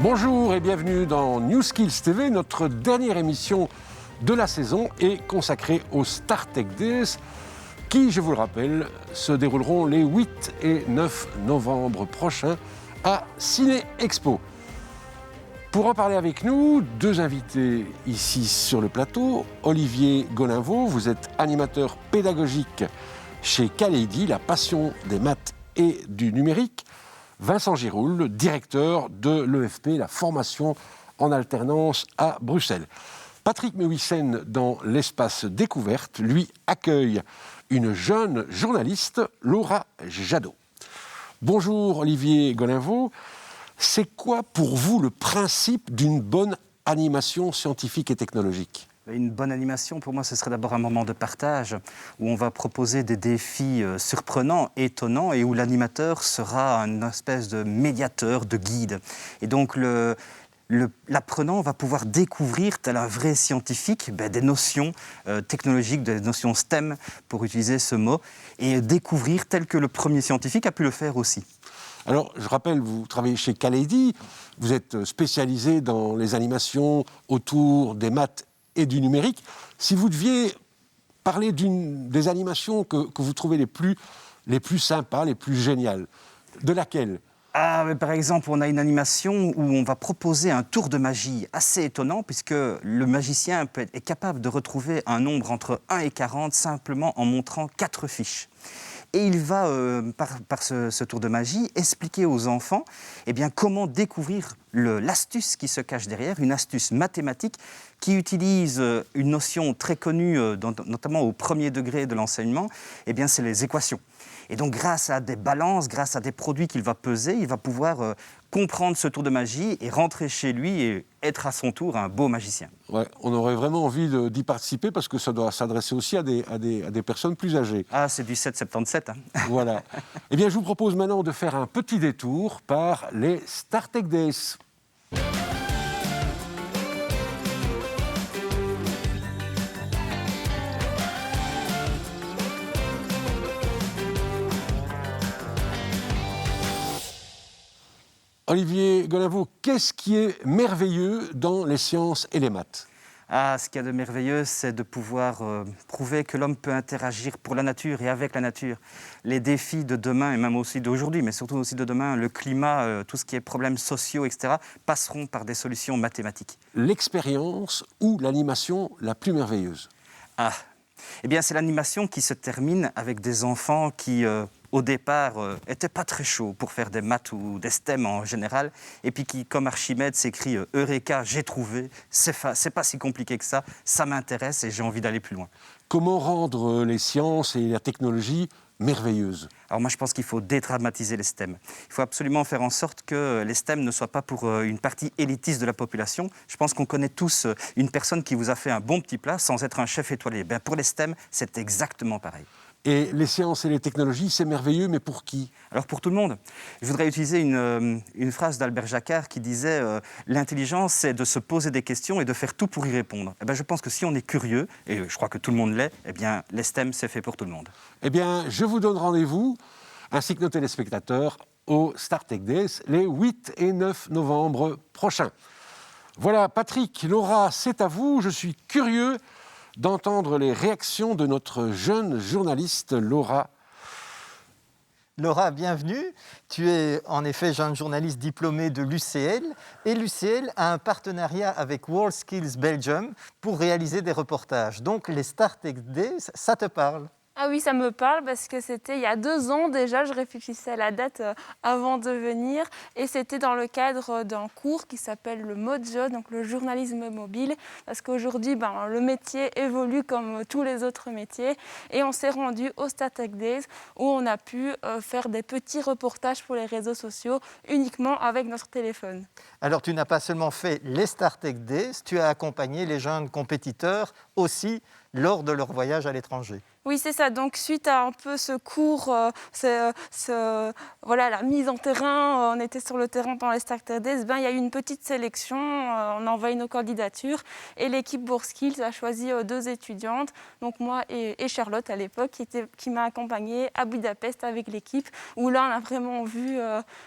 Bonjour et bienvenue dans New Skills TV. Notre dernière émission de la saison est consacrée aux Start Tech Days qui, je vous le rappelle, se dérouleront les 8 et 9 novembre prochains à Ciné Expo. Pour en parler avec nous, deux invités ici sur le plateau. Olivier Golinvaux, vous êtes animateur pédagogique chez Kaledi, la passion des maths et du numérique. Vincent Giroul, directeur de l'EFP, la formation en alternance à Bruxelles. Patrick Mewissen, dans l'espace découverte, lui accueille une jeune journaliste, Laura Jadot. Bonjour Olivier Golinvaux. C'est quoi pour vous le principe d'une bonne animation scientifique et technologique ? Une bonne animation, pour moi, ce serait d'abord un moment de partage où on va proposer des défis surprenants, étonnants, et où l'animateur sera une espèce de médiateur, de guide. Et donc, l'apprenant va pouvoir découvrir, tel un vrai scientifique, des notions technologiques, des notions STEM, pour utiliser ce mot, et découvrir tel que le premier scientifique a pu le faire aussi. Alors, je rappelle, vous travaillez chez Kaledi, vous êtes spécialisé dans les animations autour des maths et du numérique. Si vous deviez parler des animations que vous trouvez les plus sympas, les plus géniales, de laquelle ? Par exemple, on a une animation où on va proposer un tour de magie assez étonnant, puisque le magicien est capable de retrouver un nombre entre 1 et 40 simplement en montrant 4 fiches. Et il va, par ce tour de magie, expliquer aux enfants comment découvrir l'astuce qui se cache derrière, une astuce mathématique qui utilise une notion très connue, notamment au premier degré de l'enseignement, c'est les équations. Et donc, grâce à des balances, grâce à des produits qu'il va peser, il va pouvoir comprendre ce tour de magie et rentrer chez lui et être à son tour un beau magicien. Ouais, on aurait vraiment envie d'y participer parce que ça doit s'adresser aussi à des personnes plus âgées. Ah, c'est du 7,77. Voilà. Eh bien, je vous propose maintenant de faire un petit détour par les Start Tech Days. Olivier Golinvaux, qu'est-ce qui est merveilleux dans les sciences et les maths ? Ce qu'il y a de merveilleux, c'est de pouvoir prouver que l'homme peut interagir pour la nature et avec la nature. Les défis de demain, et même aussi d'aujourd'hui, mais surtout aussi de demain, le climat, tout ce qui est problèmes sociaux, etc., passeront par des solutions mathématiques. L'expérience ou l'animation la plus merveilleuse ? C'est l'animation qui se termine avec des enfants qui, au départ, n'étaient pas très chauds pour faire des maths ou des STEM en général, et puis qui, comme Archimède, s'écrit « Eureka, j'ai trouvé, c'est pas si compliqué que ça m'intéresse et j'ai envie d'aller plus loin ». Comment rendre les sciences et la technologie merveilleuses ? Alors moi, je pense qu'il faut dédramatiser les STEM. Il faut absolument faire en sorte que les STEM ne soient pas pour une partie élitiste de la population. Je pense qu'on connaît tous une personne qui vous a fait un bon petit plat sans être un chef étoilé. Pour les STEM, c'est exactement pareil. Et les sciences et les technologies, c'est merveilleux, mais pour qui ? Alors pour tout le monde. Je voudrais utiliser une phrase d'Albert Jacquard qui disait « L'intelligence, c'est de se poser des questions et de faire tout pour y répondre ». Je pense que si on est curieux, et je crois que tout le monde l'est, les STEM, c'est fait pour tout le monde. Je vous donne rendez-vous, ainsi que nos téléspectateurs, au Start Tech Days, les 8 et 9 novembre prochains. Voilà, Patrick, Laura, c'est à vous. Je suis curieux d'entendre les réactions de notre jeune journaliste Laura. Laura, bienvenue. Tu es en effet jeune journaliste diplômée de l'UCL et l'UCL a un partenariat avec WorldSkills Belgium pour réaliser des reportages. Donc les Start Tech Days, ça te parle ? Ah oui, ça me parle parce que c'était il y a 2 ans déjà, je réfléchissais à la date avant de venir et c'était dans le cadre d'un cours qui s'appelle le Mojo, donc le journalisme mobile, parce qu'aujourd'hui, le métier évolue comme tous les autres métiers et on s'est rendu au Start Tech Days où on a pu faire des petits reportages pour les réseaux sociaux uniquement avec notre téléphone. Alors tu n'as pas seulement fait les Start Tech Days, tu as accompagné les jeunes compétiteurs aussi lors de leur voyage à l'étranger. Oui, c'est ça. Donc, suite à un peu ce cours, voilà, la mise en terrain, on était sur le terrain pendant les Starter Days, il y a eu une petite sélection, on a envoyé nos candidatures et l'équipe Bourskills a choisi 2 étudiantes, donc moi et Charlotte à l'époque, qui m'a accompagnée à Budapest avec l'équipe, où là, on a vraiment vu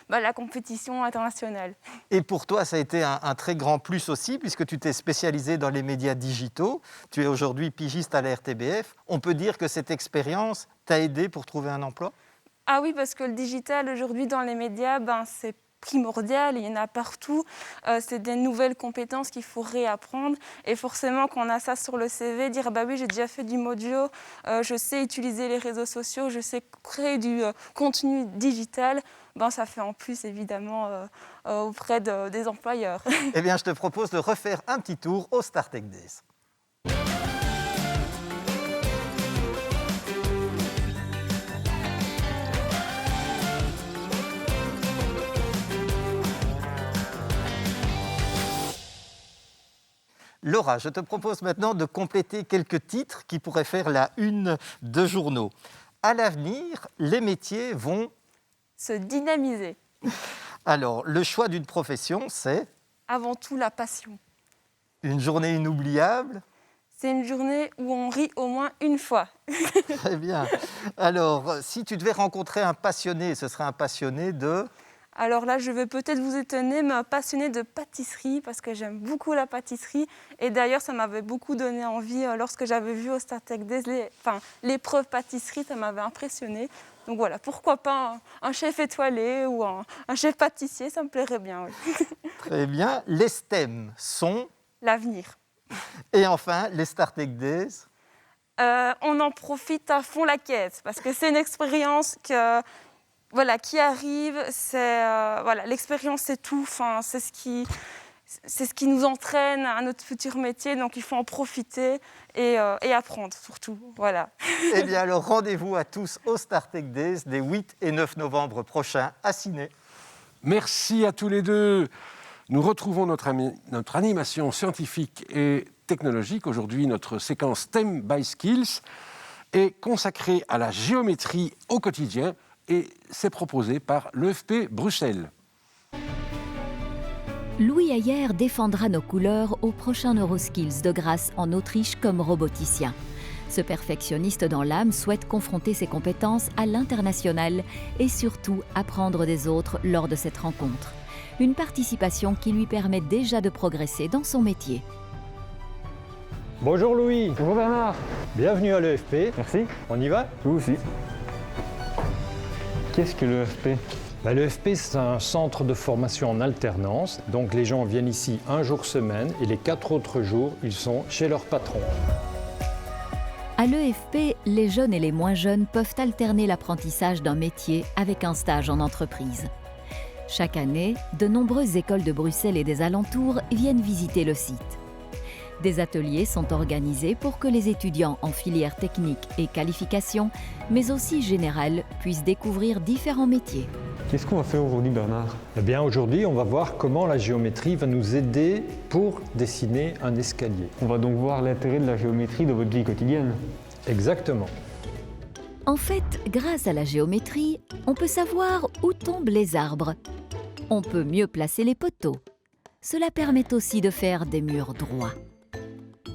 la compétition internationale. Et pour toi, ça a été un très grand plus aussi, puisque tu t'es spécialisé dans les médias digitaux. Tu es aujourd'hui pigiste à la RTBF. On peut dire que cette expérience t'a aidé pour trouver un emploi ? Ah oui, parce que le digital aujourd'hui dans les médias, c'est primordial, il y en a partout. C'est des nouvelles compétences qu'il faut réapprendre. Et forcément, quand on a ça sur le CV, dire oui, j'ai déjà fait du Mojo, je sais utiliser les réseaux sociaux, je sais créer du contenu digital, ça fait en plus évidemment auprès des employeurs. Eh bien, je te propose de refaire un petit tour au StarTech Days. Laura, je te propose maintenant de compléter quelques titres qui pourraient faire la une de journaux. À l'avenir, les métiers vont se dynamiser. Alors, le choix d'une profession, c'est avant tout la passion. Une journée inoubliable. C'est une journée où on rit au moins une fois. Très bien. Alors, si tu devais rencontrer un passionné, ce serait un passionné de... Alors là, je vais peut-être vous étonner, mais un passionné de pâtisserie, parce que j'aime beaucoup la pâtisserie. Et d'ailleurs, ça m'avait beaucoup donné envie, lorsque j'avais vu au StarTech Days l'épreuve pâtisserie, ça m'avait impressionné. Donc voilà, pourquoi pas un chef étoilé ou un chef pâtissier, ça me plairait bien. Oui. Très bien. Les STEM sont... L'avenir. Et enfin, les StarTech Days. On en profite à fond la caisse, parce que c'est une expérience qui arrive, l'expérience c'est tout, c'est ce qui nous entraîne à notre futur métier, donc il faut en profiter et apprendre surtout, voilà. Eh bien alors rendez-vous à tous au StarTech Days des 8 et 9 novembre prochains à Ciné. Merci à tous les deux. Nous retrouvons notre animation scientifique et technologique. Aujourd'hui, notre séquence STEM by Skills est consacrée à la géométrie au quotidien, et c'est proposé par l'EFP Bruxelles. Louis Ayer défendra nos couleurs au prochain Neuroskills de Grasse en Autriche comme roboticien. Ce perfectionniste dans l'âme souhaite confronter ses compétences à l'international et surtout apprendre des autres lors de cette rencontre. Une participation qui lui permet déjà de progresser dans son métier. Bonjour Louis. Bonjour Bernard. Bienvenue à l'EFP. Merci. On y va ? Vous aussi. Qu'est-ce que l'EFP ? L'EFP, c'est un centre de formation en alternance. Donc les gens viennent ici un jour semaine et les 4 autres jours, ils sont chez leur patron. À l'EFP, les jeunes et les moins jeunes peuvent alterner l'apprentissage d'un métier avec un stage en entreprise. Chaque année, de nombreuses écoles de Bruxelles et des alentours viennent visiter le site. Des ateliers sont organisés pour que les étudiants en filière technique et qualification, mais aussi générale, puissent découvrir différents métiers. Qu'est-ce qu'on va faire aujourd'hui, Bernard ? Eh bien, aujourd'hui, on va voir comment la géométrie va nous aider pour dessiner un escalier. On va donc voir l'intérêt de la géométrie dans votre vie quotidienne. Exactement. En fait, grâce à la géométrie, on peut savoir où tombent les arbres. On peut mieux placer les poteaux. Cela permet aussi de faire des murs droits.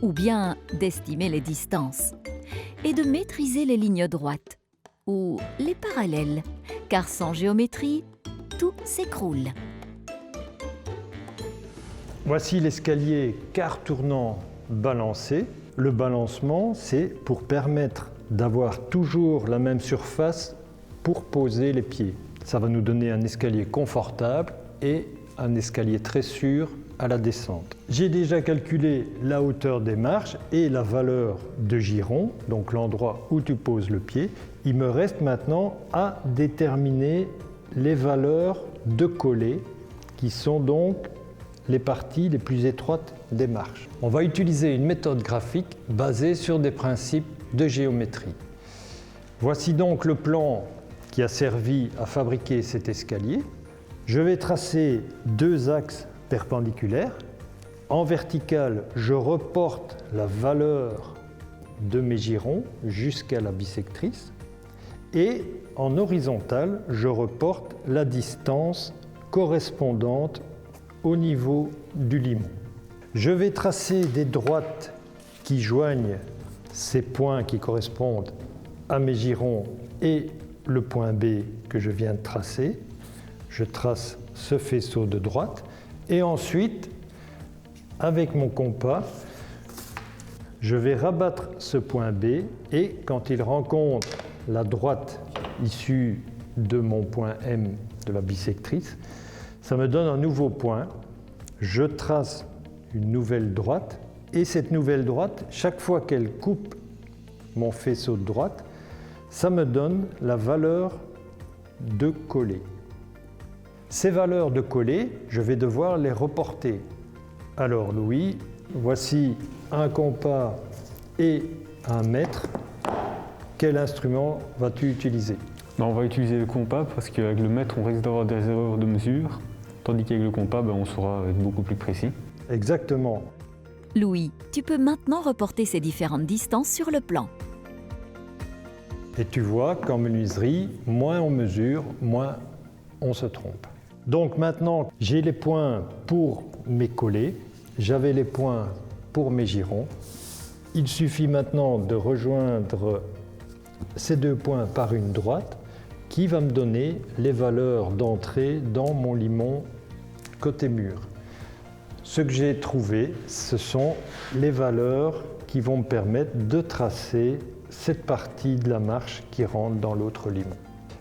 Ou bien d'estimer les distances. Et de maîtriser les lignes droites. Ou les parallèles. Car sans géométrie, tout s'écroule. Voici l'escalier quart tournant balancé. Le balancement, c'est pour permettre d'avoir toujours la même surface pour poser les pieds. Ça va nous donner un escalier confortable et un escalier très sûr à la descente. J'ai déjà calculé la hauteur des marches et la valeur de giron, donc l'endroit où tu poses le pied. Il me reste maintenant à déterminer les valeurs de collets, qui sont donc les parties les plus étroites des marches. On va utiliser une méthode graphique basée sur des principes de géométrie. Voici donc le plan qui a servi à fabriquer cet escalier. Je vais tracer 2 axes perpendiculaires. En vertical, je reporte la valeur de mes girons jusqu'à la bisectrice. Et en horizontal, je reporte la distance correspondante au niveau du limon. Je vais tracer des droites qui joignent ces points qui correspondent à mes girons et le point B que je viens de tracer. Je trace ce faisceau de droite et ensuite, avec mon compas, je vais rabattre ce point B et quand il rencontre la droite issue de mon point M de la bisectrice, ça me donne un nouveau point. Je trace une nouvelle droite et cette nouvelle droite, chaque fois qu'elle coupe mon faisceau de droite, ça me donne la valeur de coller. Ces valeurs de coller, je vais devoir les reporter. Alors Louis, voici un compas et un mètre. Quel instrument vas-tu utiliser? On va utiliser le compas parce qu'avec le mètre, on risque d'avoir des erreurs de mesure, tandis qu'avec le compas, on saura être beaucoup plus précis. Exactement. Louis, tu peux maintenant reporter ces différentes distances sur le plan. Et tu vois qu'en menuiserie, moins on mesure, moins on se trompe. Donc maintenant, j'ai les points pour mes collets, j'avais les points pour mes girons. Il suffit maintenant de rejoindre ces deux points par une droite qui va me donner les valeurs d'entrée dans mon limon côté mur. Ce que j'ai trouvé, ce sont les valeurs qui vont me permettre de tracer cette partie de la marche qui rentre dans l'autre limon.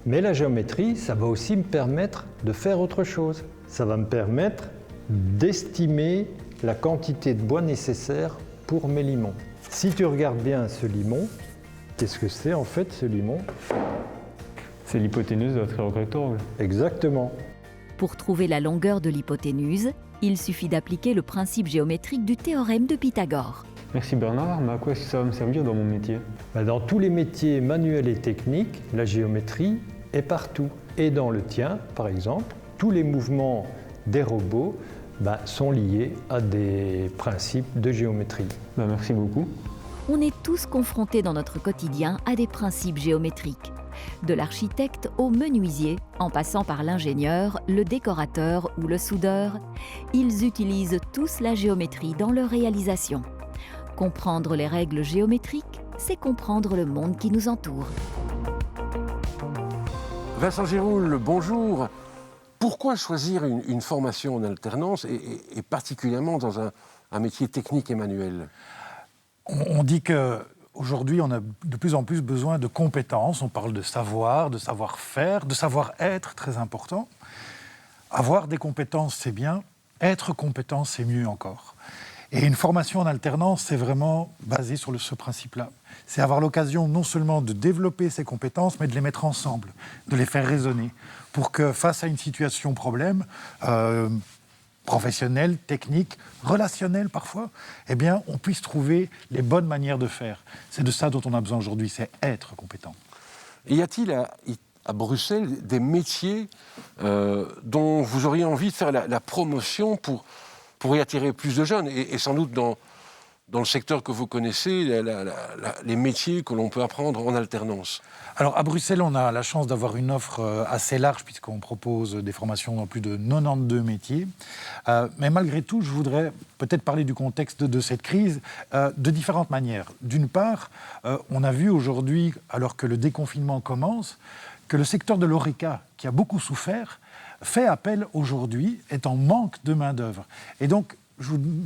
Mais la géométrie, ça va aussi me permettre de faire autre chose. Ça va me permettre d'estimer la quantité de bois nécessaire pour mes limons. Si tu regardes bien ce limon, qu'est-ce que c'est en fait ce limon? C'est l'hypoténuse de la triangle rectangle. Exactement. Pour trouver la longueur de l'hypoténuse, il suffit d'appliquer le principe géométrique du théorème de Pythagore. Merci Bernard, mais à quoi est-ce que ça va me servir dans mon métier? Dans tous les métiers manuels et techniques, la géométrie est partout. Et dans le tien, par exemple, tous les mouvements des robots sont liés à des principes de géométrie. Merci beaucoup. On est tous confrontés dans notre quotidien à des principes géométriques. De l'architecte au menuisier, en passant par l'ingénieur, le décorateur ou le soudeur, ils utilisent tous la géométrie dans leur réalisation. Comprendre les règles géométriques, c'est comprendre le monde qui nous entoure. Vincent Giroul, bonjour. Pourquoi choisir une formation en alternance et particulièrement dans un métier technique et manuel? On dit qu'aujourd'hui, on a de plus en plus besoin de compétences. On parle de savoir, de savoir-faire, de savoir-être, très important. Avoir des compétences, c'est bien. Être compétent, c'est mieux encore. Et une formation en alternance, c'est vraiment basé sur ce principe-là. C'est avoir l'occasion non seulement de développer ses compétences, mais de les mettre ensemble, de les faire résonner, pour que face à une situation problème, professionnelle, technique, relationnelle parfois, on puisse trouver les bonnes manières de faire. C'est de ça dont on a besoin aujourd'hui, c'est être compétent. Et y a-t-il à Bruxelles des métiers dont vous auriez envie de faire la promotion pour y attirer plus de jeunes et sans doute dans le secteur que vous connaissez, les métiers que l'on peut apprendre en alternance? Alors à Bruxelles, on a la chance d'avoir une offre assez large puisqu'on propose des formations dans plus de 92 métiers. Mais malgré tout, je voudrais peut-être parler du contexte de cette crise de différentes manières. D'une part, on a vu aujourd'hui, alors que le déconfinement commence, que le secteur de l'horeca, qui a beaucoup souffert, fait appel aujourd'hui, est en manque de main-d'œuvre. Et donc,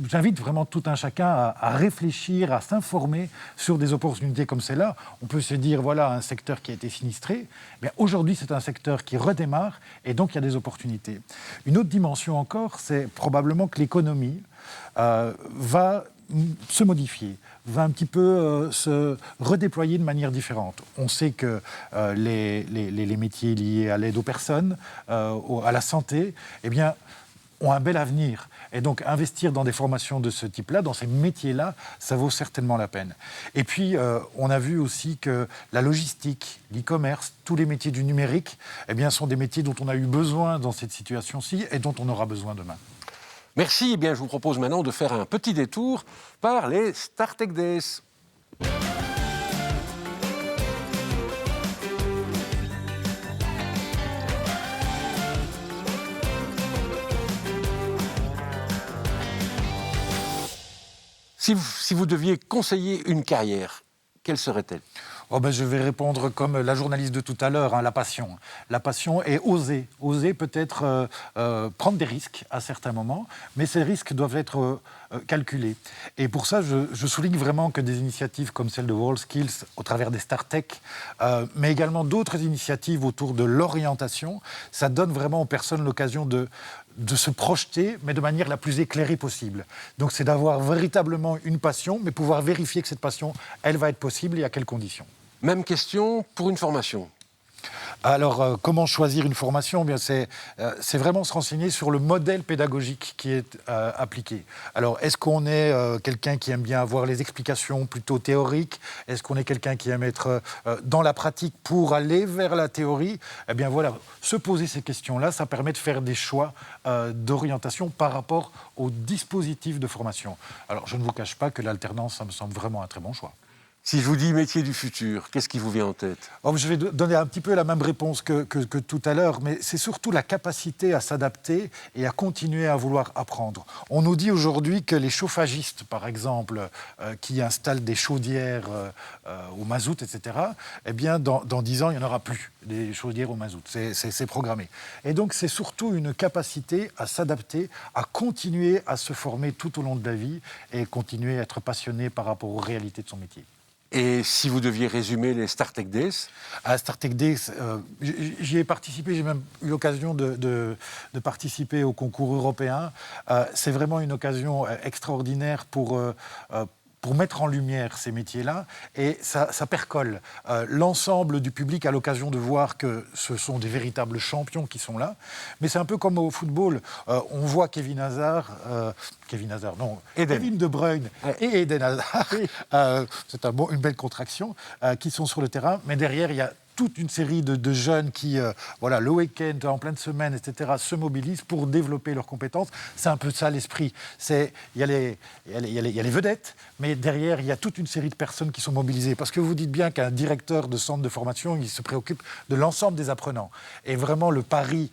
j'invite vraiment tout un chacun à réfléchir, à s'informer sur des opportunités comme celle-là. On peut se dire, voilà, un secteur qui a été sinistré. Mais aujourd'hui, c'est un secteur qui redémarre et donc il y a des opportunités. Une autre dimension encore, c'est probablement que l'économie va se modifier, va un petit peu se redéployer de manière différente. On sait que les métiers liés à l'aide aux personnes, à la santé, ont un bel avenir. Et donc, investir dans des formations de ce type-là, dans ces métiers-là, ça vaut certainement la peine. Et puis, on a vu aussi que la logistique, l'e-commerce, tous les métiers du numérique, sont des métiers dont on a eu besoin dans cette situation-ci et dont on aura besoin demain. Merci. Je vous propose maintenant de faire un petit détour par les StarTech Days. Si vous deviez conseiller une carrière, quelle serait-elle ? Je vais répondre comme la journaliste de tout à l'heure, hein, la passion. La passion est oser. Oser peut-être prendre des risques à certains moments, mais ces risques doivent être calculés. Et pour ça, je souligne vraiment que des initiatives comme celle de WorldSkills, au travers des StarTech, mais également d'autres initiatives autour de l'orientation, ça donne vraiment aux personnes l'occasion de se projeter, mais de manière la plus éclairée possible. Donc c'est d'avoir véritablement une passion, mais pouvoir vérifier que cette passion, elle va être possible et à quelles conditions. Même question pour une formation. Alors, comment choisir une formation ? Bien, c'est vraiment se renseigner sur le modèle pédagogique qui est appliqué. Alors, est-ce qu'on est quelqu'un qui aime bien avoir les explications plutôt théoriques ? Est-ce qu'on est quelqu'un qui aime être dans la pratique pour aller vers la théorie ? Eh bien voilà, se poser ces questions-là, ça permet de faire des choix d'orientation par rapport au dispositif de formation. Alors, je ne vous cache pas que l'alternance, ça me semble vraiment un très bon choix. Si je vous dis métier du futur, qu'est-ce qui vous vient en tête ? Je vais donner un petit peu la même réponse que tout à l'heure, mais c'est surtout la capacité à s'adapter et à continuer à vouloir apprendre. On nous dit aujourd'hui que les chauffagistes, par exemple, qui installent des chaudières au mazout, etc., eh bien, dans 10 ans, il n'y en aura plus, des chaudières au mazout. C'est programmé. Et donc, c'est surtout une capacité à s'adapter, à continuer à se former tout au long de la vie et continuer à être passionné par rapport aux réalités de son métier. Et si vous deviez résumer les StarTech Days ? À StarTech Days, j'y ai participé, j'ai même eu l'occasion de participer au concours européen. C'est vraiment une occasion extraordinaire pour mettre en lumière ces métiers-là, et ça percole. L'ensemble du public a l'occasion de voir que ce sont des véritables champions qui sont là, mais c'est un peu comme au football. On voit Kevin De Bruyne et Eden Hazard, c'est une belle contraction, qui sont sur le terrain, mais derrière, il y a toute une série de jeunes qui, le week-end, en pleine semaine, etc., se mobilisent pour développer leurs compétences. C'est un peu ça l'esprit. Il y a les vedettes, mais derrière, il y a toute une série de personnes qui sont mobilisées. Parce que vous dites bien qu'un directeur de centre de formation, il se préoccupe de l'ensemble des apprenants. Et vraiment, le pari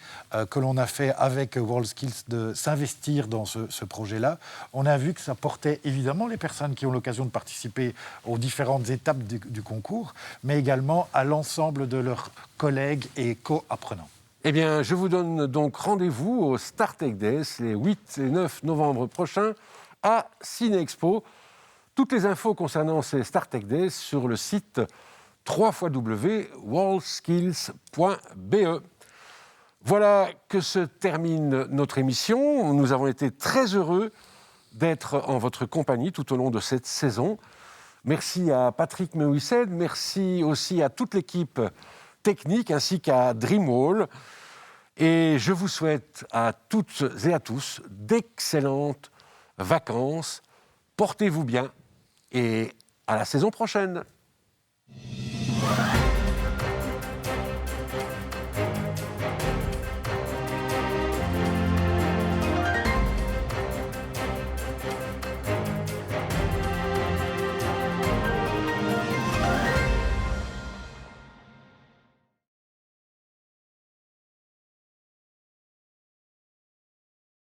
que l'on a fait avec WorldSkills de s'investir dans ce projet-là, on a vu que ça portait évidemment les personnes qui ont l'occasion de participer aux différentes étapes du concours, mais également à l'ensemble de leurs collègues et co-apprenants. Eh bien, je vous donne donc rendez-vous au StarTech Days les 8 et 9 novembre prochains à Cinexpo. Toutes les infos concernant ces StarTech Days sur le site www.worldskills.be. Voilà que se termine notre émission. Nous avons été très heureux d'être en votre compagnie tout au long de cette saison. Merci à Patrick Mehuissed, merci aussi à toute l'équipe technique ainsi qu'à Dreamwall. Et je vous souhaite à toutes et à tous d'excellentes vacances. Portez-vous bien et à la saison prochaine.